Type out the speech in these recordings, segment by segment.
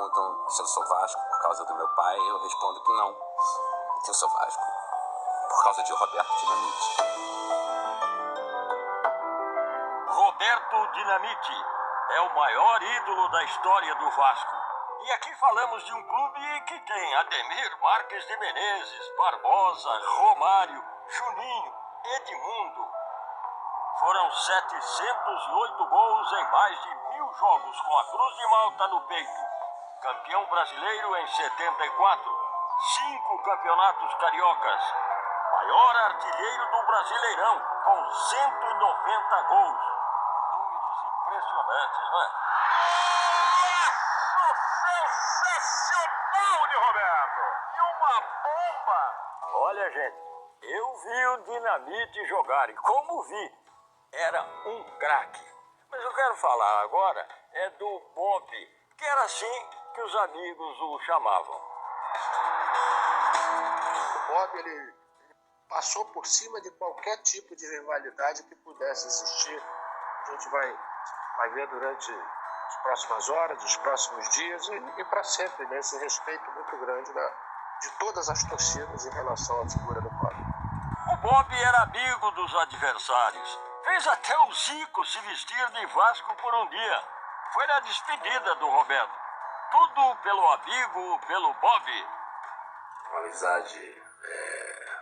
perguntam se eu sou Vasco por causa do meu pai, eu respondo que não, que eu sou Vasco por causa de Roberto Dinamite. Roberto Dinamite é o maior ídolo da história do Vasco. E aqui falamos de um clube que tem Ademir Marques de Menezes, Barbosa, Romário, Juninho, Edmundo. Foram 708 gols em mais de 1000 jogos com a Cruz de Malta no peito. Campeão brasileiro em 74. 5 campeonatos cariocas. Maior artilheiro do Brasileirão, com 190 gols. Números impressionantes, não é? Sensacional de Roberto! E uma bomba! Olha, gente, eu vi o Dinamite jogar e como vi, era um craque. Mas eu quero falar agora é do Bob, que era assim que os amigos o chamavam. O Bob, ele passou por cima de qualquer tipo de rivalidade que pudesse existir. A gente vai ver durante as próximas horas, os próximos dias e para sempre, né? Esse respeito muito grande de todas as torcidas em relação à figura do Bob. O Bob era amigo dos adversários. Fez até o Zico se vestir de Vasco por um dia. Foi na despedida do Roberto. Tudo pelo amigo, pelo Bob. Uma amizade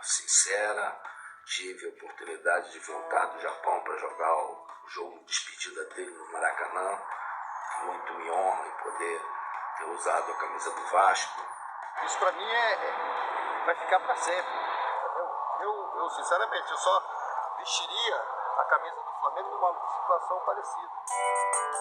sincera. Tive a oportunidade de voltar do Japão para jogar o jogo de despedida dele no Maracanã. Muito me honra em poder ter usado a camisa do Vasco. Isso para mim vai ficar para sempre. Eu sinceramente, eu só vestiria a camisa do Flamengo numa situação parecida.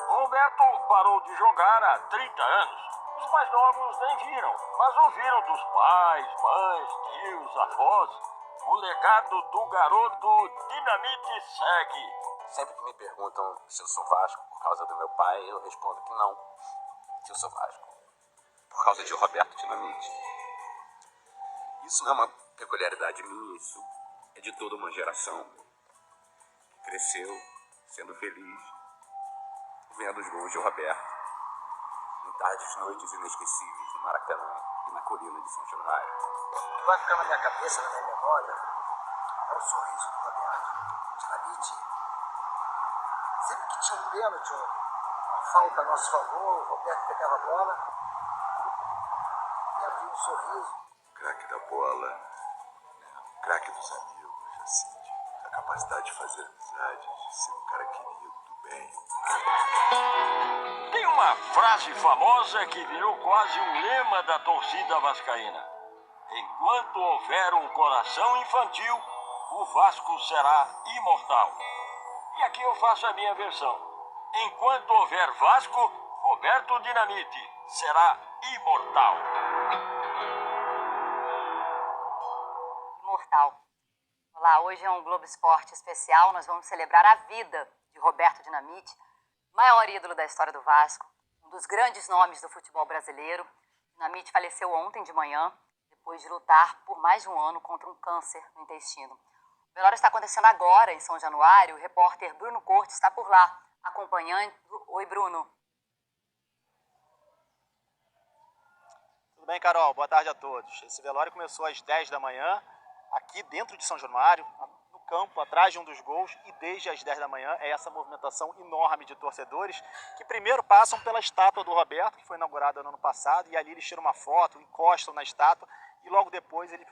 Roberto parou de jogar há 30 anos. Os mais novos nem viram, mas ouviram dos pais, mães, tios, avós. O legado do garoto Dinamite segue. Sempre que me perguntam se eu sou Vasco por causa do meu pai, eu respondo que não, que eu sou Vasco por causa de Roberto Dinamite. Isso não é uma peculiaridade minha, isso é de toda uma geração que cresceu sendo feliz vendo os gols de Roberto em tardes noites inesquecíveis no Maracanã e na colina de São Januário. O que vai ficar na minha cabeça, na minha memória, é o sorriso do Roberto Dinamite. Sempre que tinha um pênalti, uma falta a nosso favor, o Roberto pegava a bola e abria um sorriso. Craque da bola, craque dos amigos, assim, a capacidade de fazer amizade, de ser um cara querido, do bem. Tem uma frase famosa que virou quase um lema da torcida vascaína. Enquanto houver um coração infantil, o Vasco será imortal. E aqui eu faço a minha versão. Enquanto houver Vasco, Roberto Dinamite será imortal. Imortal. Olá, hoje é um Globo Esporte especial. Nós vamos celebrar a vida de Roberto Dinamite, maior ídolo da história do Vasco, um dos grandes nomes do futebol brasileiro. Dinamite faleceu ontem de manhã, depois de lutar por mais de um ano contra um câncer no intestino. O velório está acontecendo agora em São Januário. O repórter Bruno Cortes está por lá, acompanhando. Oi, Bruno. Tudo bem, Carol? Boa tarde a todos. Esse velório começou às 10 da manhã, aqui dentro de São Januário, no campo, atrás de um dos gols, e desde as 10 da manhã é essa movimentação enorme de torcedores que primeiro passam pela estátua do Roberto, que foi inaugurada no ano passado, e ali eles tiram uma foto, encostam na estátua, e logo depois eles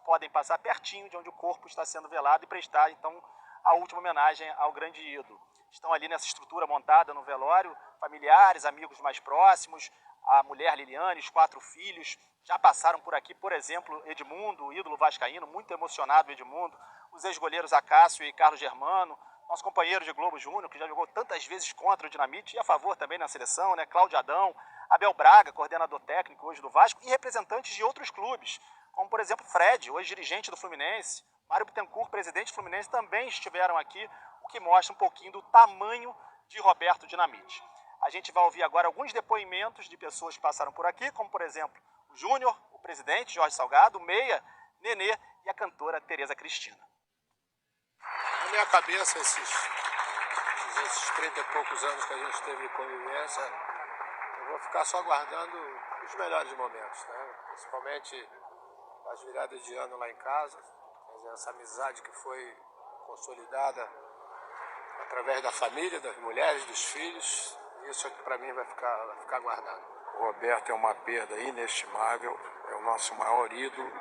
podem passar pertinho de onde o corpo está sendo velado e prestar, então, a última homenagem ao grande ídolo. Estão ali nessa estrutura montada no velório, familiares, amigos mais próximos, a mulher Liliane, os 4 filhos, já passaram por aqui, por exemplo, Edmundo, o ídolo vascaíno, muito emocionado Edmundo, os ex-goleiros Acácio e Carlos Germano, nosso companheiro de Globo Júnior, que já jogou tantas vezes contra o Dinamite e a favor também na seleção, né? Cláudio Adão, Abel Braga, coordenador técnico hoje do Vasco, e representantes de outros clubes, como por exemplo Fred, hoje dirigente do Fluminense, Mário Bittencourt, presidente do Fluminense, também estiveram aqui, o que mostra um pouquinho do tamanho de Roberto Dinamite. A gente vai ouvir agora alguns depoimentos de pessoas que passaram por aqui, como por exemplo o Júnior, o presidente Jorge Salgado, o Meia, Nenê e a cantora Tereza Cristina. Na minha cabeça, esses 30 e poucos anos que a gente teve de convivência, eu vou ficar só aguardando os melhores momentos, né? Principalmente as viradas de ano lá em casa, quer dizer, essa amizade que foi consolidada através da família, das mulheres, dos filhos. Isso aqui para mim vai ficar guardado. O Roberto é uma perda inestimável, é o nosso maior ídolo,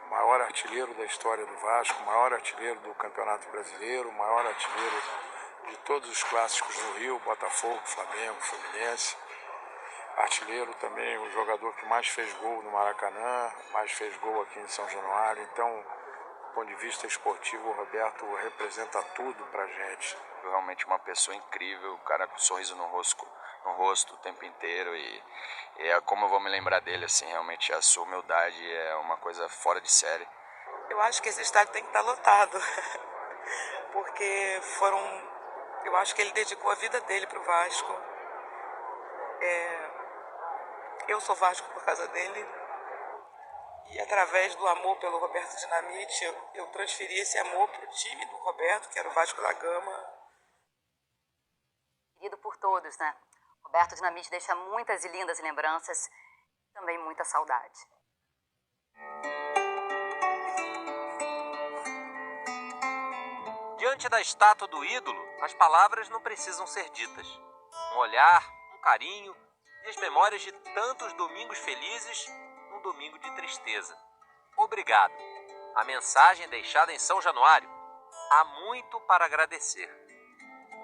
o maior artilheiro da história do Vasco, o maior artilheiro do Campeonato Brasileiro, o maior artilheiro de todos os clássicos do Rio, Botafogo, Flamengo, Fluminense. Artilheiro também, o jogador que mais fez gol no Maracanã, mais fez gol aqui em São Januário. Então, do ponto de vista esportivo, o Roberto representa tudo pra gente. Realmente uma pessoa incrível, o cara com um sorriso no rosto o tempo inteiro e é como eu vou me lembrar dele, assim, realmente a sua humildade é uma coisa fora de série. Eu acho que esse estádio tem que estar lotado, porque eu acho que ele dedicou a vida dele pro Vasco. Eu sou Vasco por causa dele e através do amor pelo Roberto Dinamite eu transferi esse amor pro time do Roberto, que era o Vasco da Gama. Querido por todos, né? Roberto Dinamite deixa muitas e lindas lembranças e também muita saudade. Diante da estátua do ídolo, as palavras não precisam ser ditas. Um olhar, um carinho e as memórias de tantos domingos felizes num domingo de tristeza. Obrigado. A mensagem deixada em São Januário. Há muito para agradecer.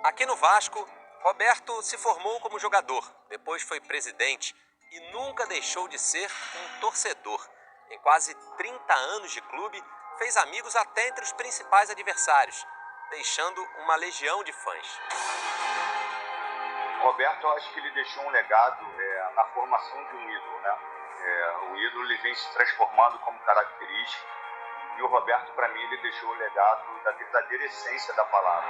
Aqui no Vasco, Roberto se formou como jogador, depois foi presidente e nunca deixou de ser um torcedor. Em quase 30 anos de clube, fez amigos até entre os principais adversários, deixando uma legião de fãs. Roberto, eu acho que ele deixou um legado na formação de um ídolo, né? O ídolo ele vem se transformando como característica e o Roberto, para mim, ele deixou o legado da verdadeira essência da palavra.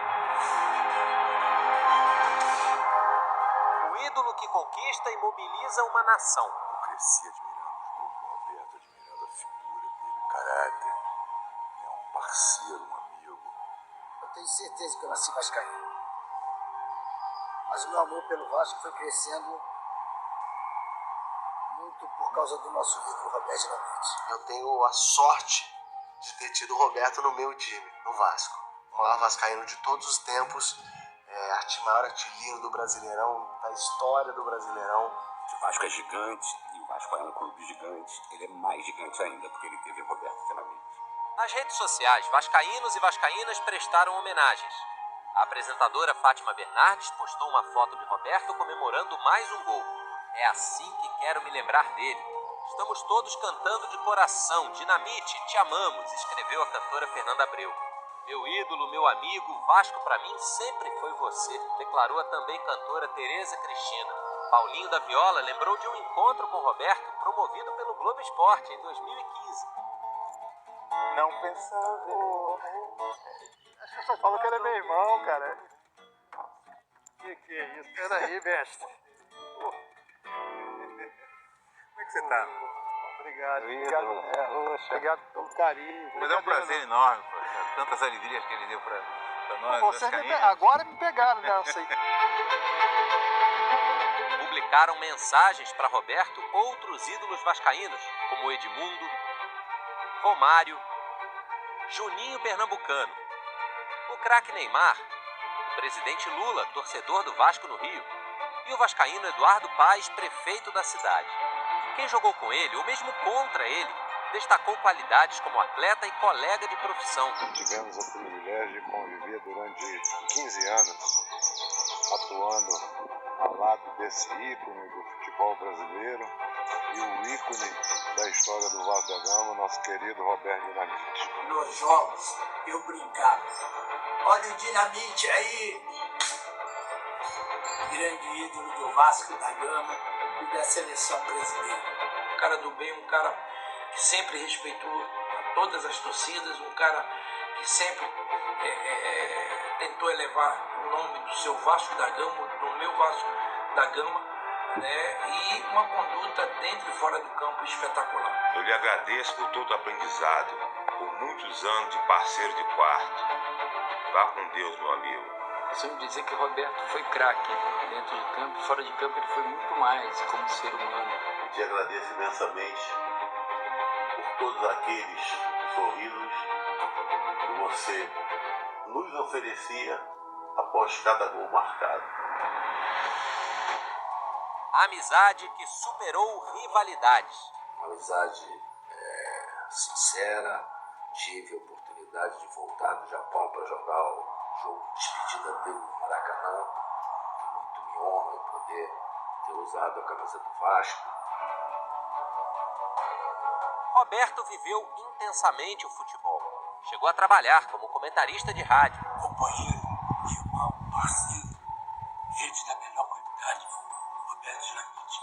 O ídolo que conquista e mobiliza uma nação. Eu cresci admirando o jogo do Roberto, admirando a figura dele, o caráter. É um parceiro, um amigo. Eu tenho certeza que eu nasci vascaíno. Mas o meu amor pelo Vasco foi crescendo muito por causa do nosso ídolo Roberto Dinamite. Eu tenho a sorte de ter tido o Roberto no meu time, no Vasco. O maior vascaíno de todos os tempos, maior artilheiro do Brasileirão, da história do Brasileirão. O Vasco é gigante e o Vasco é um clube gigante. Ele é mais gigante ainda porque ele teve o Roberto Dinamite. Nas redes sociais, vascaínos e vascaínas prestaram homenagens. A apresentadora Fátima Bernardes postou uma foto de Roberto comemorando mais um gol. É assim que quero me lembrar dele. Estamos todos cantando de coração. Dinamite, te amamos, escreveu a cantora Fernanda Abreu. Meu ídolo, meu amigo, Vasco pra mim sempre foi você, declarou a também cantora Tereza Cristina. Paulinho da Viola lembrou de um encontro com Roberto promovido pelo Globo Esporte em 2015. Não pensava. As pessoas falam que ele é meu irmão, cara. Que é isso? Peraí, mestre. Como é que você tá? Obrigado. Obrigado pelo carinho. Mas é um prazer enorme, poxa. Tantas alegrias que ele deu pra nós. Vocês agora me pegaram nessa aí. Publicaram mensagens para Roberto outros ídolos vascaínos, como Edmundo, Romário, Juninho Pernambucano, o craque Neymar, o presidente Lula, torcedor do Vasco no Rio, e o vascaíno Eduardo Paes, prefeito da cidade. Quem jogou com ele, ou mesmo contra ele, destacou qualidades como atleta e colega de profissão. Tivemos o privilégio de conviver durante 15 anos, atuando ao lado desse ícone do futebol brasileiro e o ícone da história do Vasco da Gama, nosso querido Roberto Dinamite. Nos jogos, eu brincava. Olha o Dinamite aí! Grande ídolo do Vasco da Gama e da seleção brasileira. Um cara do bem, um cara que sempre respeitou todas as torcidas, um cara que sempre tentou elevar o nome do seu Vasco da Gama, do meu Vasco da Gama, né? E uma conduta dentro e fora do campo espetacular. Eu lhe agradeço por todo o aprendizado, por muitos anos de parceiro de quarto. Vá com Deus, meu amigo. costumo dizer que o Roberto foi craque. Dentro de campo e fora de campo ele foi muito mais como ser humano. Te agradeço imensamente por todos aqueles sorrisos que você nos oferecia após cada gol marcado. Amizade que superou rivalidades. Uma amizade sincera. Tive a oportunidade de voltar do Japão para jogar o jogo de despedida dele no Maracanã. Muito me honra em poder ter usado a camisa do Vasco. Roberto viveu intensamente o futebol. Chegou a trabalhar como comentarista de rádio. Companheiro, irmão, parceiro, gente da melhor qualidade, Roberto Dinamite.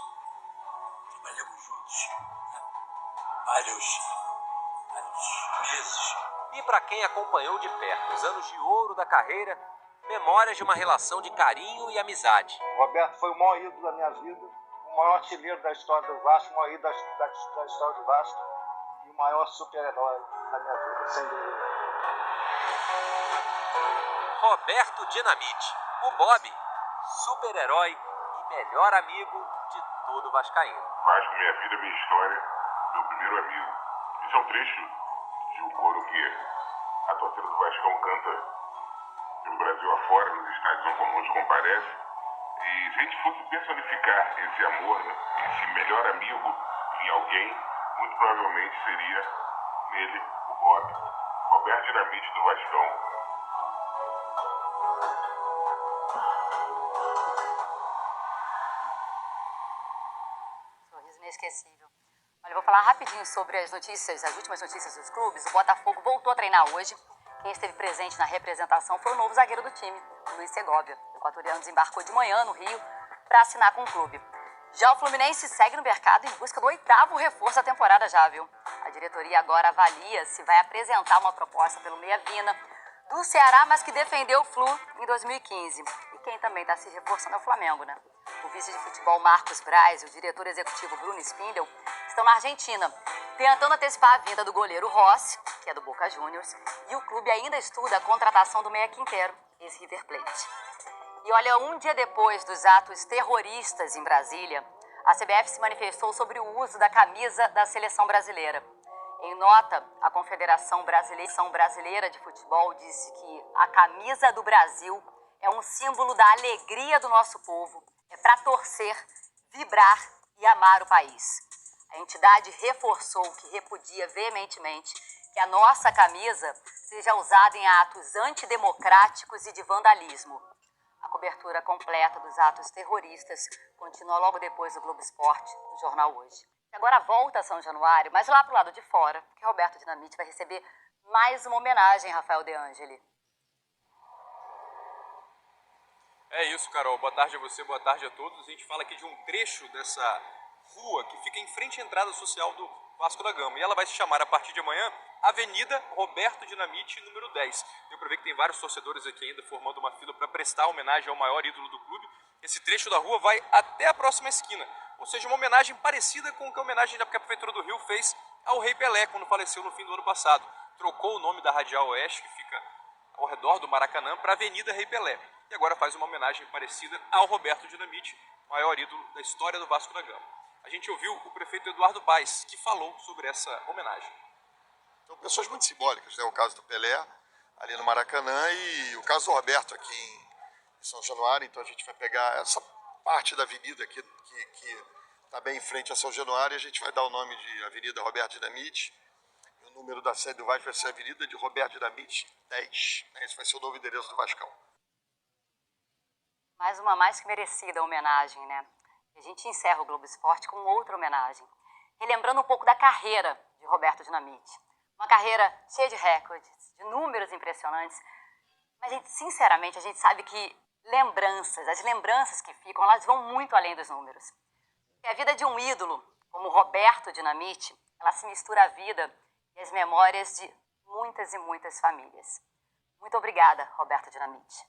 Trabalhamos juntos, né? vários meses. E para quem acompanhou de perto os anos de ouro da carreira, memórias de uma relação de carinho e amizade. O Roberto foi o maior ídolo da minha vida, o maior artilheiro da história do Vasco, o maior ídolo da história do Vasco e o maior super-herói da minha vida, sem dúvida. Roberto Dinamite, o Bob, super-herói e melhor amigo de todo vascaíno. Vasco, minha vida, minha história, meu primeiro amigo. Esse é um trecho de um coro que a torcida do Vascão canta pelo Brasil afora, nos estádios onde comuns comparece. E se a gente fosse personificar esse amor, né, esse melhor amigo em alguém, muito provavelmente seria nele, o Bob, Roberto Dinamite do Vascão. Sorriso inesquecível. Olha, eu vou falar rapidinho sobre as notícias, as últimas notícias dos clubes. O Botafogo voltou a treinar hoje. Quem esteve presente na representação foi o novo zagueiro do time, o Luiz Segovia. O equatoriano desembarcou de manhã no Rio para assinar com o clube. Já o Fluminense segue no mercado em busca do 8º reforço da temporada já, viu? A diretoria agora avalia se vai apresentar uma proposta pelo Meia Vina do Ceará, mas que defendeu o Flu em 2015. E quem também está se reforçando é o Flamengo, né? O vice de futebol Marcos Braz e o diretor executivo Bruno Spindel estão na Argentina, tentando antecipar a vinda do goleiro Rossi, que é do Boca Juniors, e o clube ainda estuda a contratação do meia Quintero, ex-River Plate. E olha, um dia depois dos atos terroristas em Brasília, a CBF se manifestou sobre o uso da camisa da seleção brasileira. Em nota, a Confederação Brasileira de Futebol disse que a camisa do Brasil é um símbolo da alegria do nosso povo, é para torcer, vibrar e amar o país. A entidade reforçou que repudia veementemente que a nossa camisa seja usada em atos antidemocráticos e de vandalismo. A cobertura completa dos atos terroristas continua logo depois do Globo Esporte, no Jornal Hoje. Agora volta a São Januário, mas lá pro lado de fora, que Roberto Dinamite vai receber mais uma homenagem, Rafael De Angeli. É isso, Carol. Boa tarde a você, boa tarde a todos. A gente fala aqui de um trecho dessa rua que fica em frente à entrada social do Vasco da Gama. E ela vai se chamar, a partir de amanhã, Avenida Roberto Dinamite, número 10. Deu pra ver que tem vários torcedores aqui ainda formando uma fila para prestar homenagem ao maior ídolo do clube. Esse trecho da rua vai até a próxima esquina. Ou seja, uma homenagem parecida com a homenagem que a Prefeitura do Rio fez ao Rei Pelé, quando faleceu no fim do ano passado. Trocou o nome da Radial Oeste, que fica ao redor do Maracanã, para Avenida Rei Pelé. E agora faz uma homenagem parecida ao Roberto Dinamite, maior ídolo da história do Vasco da Gama. A gente ouviu o prefeito Eduardo Paes, que falou sobre essa homenagem. São pessoas muito simbólicas, né? O caso do Pelé, ali no Maracanã, e o caso do Roberto aqui em São Januário. Então a gente vai pegar essa parte da avenida aqui, que está bem em frente a São Januário, e a gente vai dar o nome de Avenida Roberto Dinamite. O número da sede do Vasco vai ser Avenida de Roberto Dinamite 10. Esse vai ser o novo endereço do Vascão. Mais uma mais que merecida homenagem, né? A gente encerra o Globo Esporte com outra homenagem, relembrando um pouco da carreira de Roberto Dinamite. Uma carreira cheia de recordes, de números impressionantes, mas sinceramente a gente sabe que as lembranças que ficam, elas vão muito além dos números. E a vida de um ídolo, como Roberto Dinamite, ela se mistura à vida e às memórias de muitas e muitas famílias. Muito obrigada, Roberto Dinamite.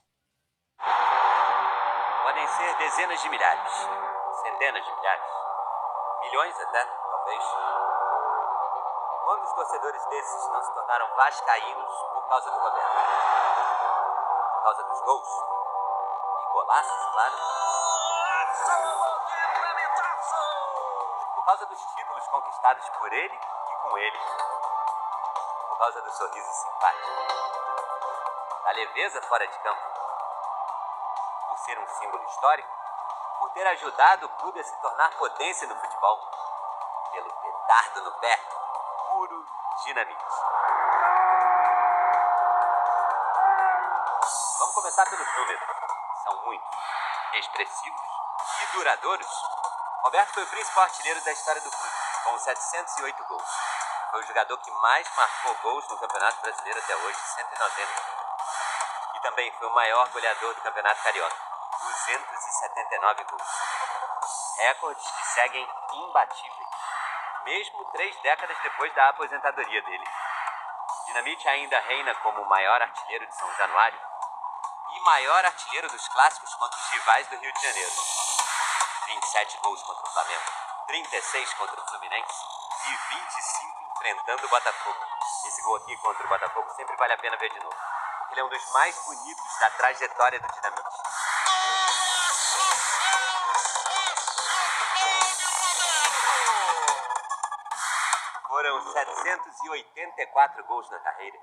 Podem ser dezenas de milhares, centenas de milhares, milhões até, talvez. Quantos torcedores desses não se tornaram vascaínos por causa do Roberto? Por causa dos gols, golaços, claro. Por causa dos títulos conquistados por ele e com ele. Por causa do sorriso simpático. Da leveza fora de campo. Por ser um símbolo histórico. Por ter ajudado o clube a se tornar potência no futebol. Pelo petardo no pé. Puro dinamite. Vamos começar pelos números. São muitos, expressivos e duradouros. Roberto foi o principal artilheiro da história do clube, com 708 gols. Foi o jogador que mais marcou gols no Campeonato Brasileiro até hoje, 190. E também foi o maior goleador do Campeonato Carioca, 279 gols. Recordes que seguem imbatíveis, mesmo 3 décadas depois da aposentadoria dele. Dinamite ainda reina como o maior artilheiro de São Januário e maior artilheiro dos clássicos contra os rivais do Rio de Janeiro. 27 gols contra o Flamengo, 36 contra o Fluminense e 25 enfrentando o Botafogo. Esse gol aqui contra o Botafogo sempre vale a pena ver de novo, porque ele é um dos mais bonitos da trajetória do Dinamite. Foram 784 gols na carreira.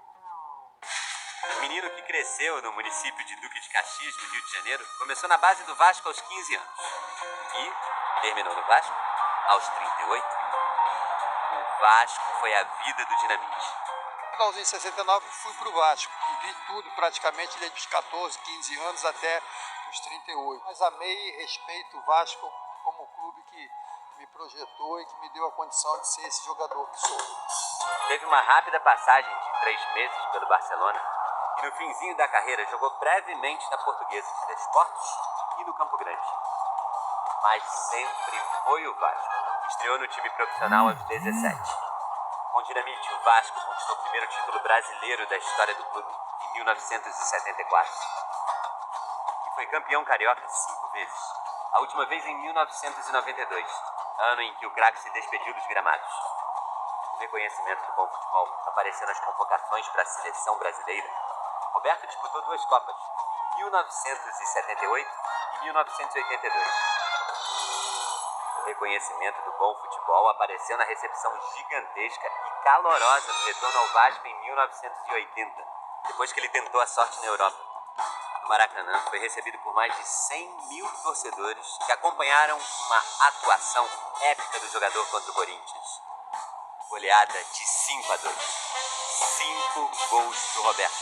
O menino que cresceu no município de Duque de Caxias, no Rio de Janeiro, começou na base do Vasco aos 15 anos. E terminou no Vasco aos 38. O Vasco foi a vida do Dinamite. No finalzinho de 69 fui pro Vasco. Vi tudo praticamente desde os 14, 15 anos até os 38. Mas amei e respeito o Vasco como o clube que me projetou e que me deu a condição de ser esse jogador que sou. Teve uma rápida passagem de 3 meses pelo Barcelona e no finzinho da carreira jogou brevemente na Portuguesa de Desportos e no Campo Grande. Mas sempre foi o Vasco. Estreou no time profissional aos 17. Com o Dinamite, o Vasco conquistou o primeiro título brasileiro da história do clube em 1974. E foi campeão carioca 5 vezes. A última vez em 1992, ano em que o craque se despediu dos gramados. O reconhecimento do bom futebol apareceu nas convocações para a seleção brasileira. Roberto disputou 2 Copas, 1978 e 1982. O reconhecimento do bom futebol apareceu na recepção gigantesca e calorosa do retorno ao Vasco em 1980, depois que ele tentou a sorte na Europa. No Maracanã, foi recebido por mais de 100 mil torcedores que acompanharam uma atuação épica do jogador contra o Corinthians. Goleada de 5-2. 5 gols do Roberto.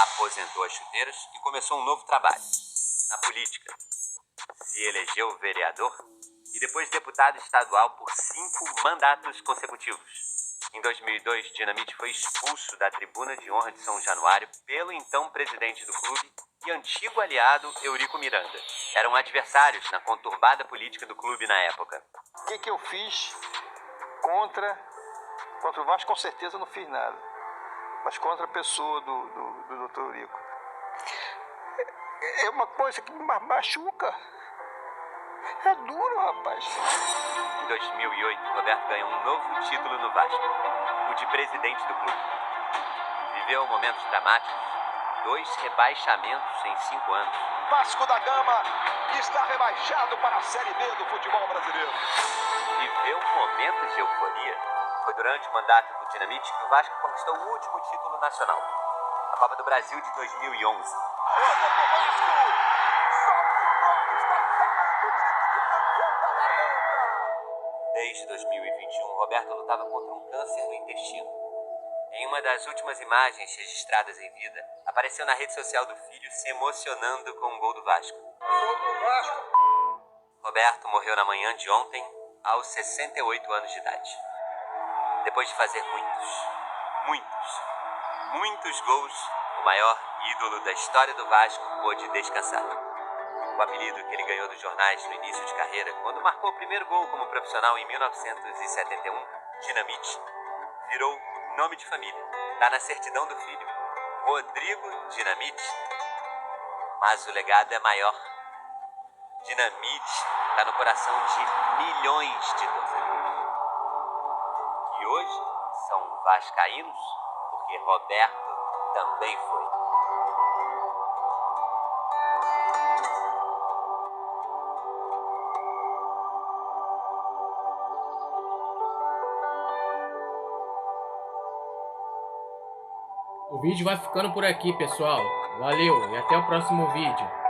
Aposentou as chuteiras e começou um novo trabalho. Na política. Se elegeu vereador e depois deputado estadual por 5 mandatos consecutivos. Em 2002, Dinamite foi expulso da tribuna de honra de São Januário pelo então presidente do clube e antigo aliado Eurico Miranda. Eram adversários na conturbada política do clube na época. O que eu fiz contra o Vasco? Com certeza não fiz nada. Mas contra a pessoa do Dr. Eurico. É uma coisa que me machuca. É duro, rapaz. Em 2008, Roberto ganhou um novo título no Vasco, o de presidente do clube. Viveu momentos dramáticos, 2 rebaixamentos em 5 anos. Vasco da Gama está rebaixado para a Série B do futebol brasileiro. Viveu momentos de euforia. Foi durante o mandato do Dinamite que o Vasco conquistou o último título nacional, a Copa do Brasil de 2011. Desde 2021, Roberto lutava contra um câncer no intestino. Em uma das últimas imagens registradas em vida, apareceu na rede social do filho se emocionando com um gol do Vasco. Roberto morreu na manhã de ontem, aos 68 anos de idade. Depois de fazer muitos gols, o maior ídolo da história do Vasco pôde descansar. O apelido que ele ganhou dos jornais no início de carreira, quando marcou o primeiro gol como profissional em 1971, Dinamite, virou nome de família. Está na certidão do filho, Rodrigo Dinamite. Mas o legado é maior. Dinamite está no coração de milhões de torcedores. E hoje são vascaínos, porque Roberto também foi. O vídeo vai ficando por aqui, pessoal. Valeu e até o próximo vídeo.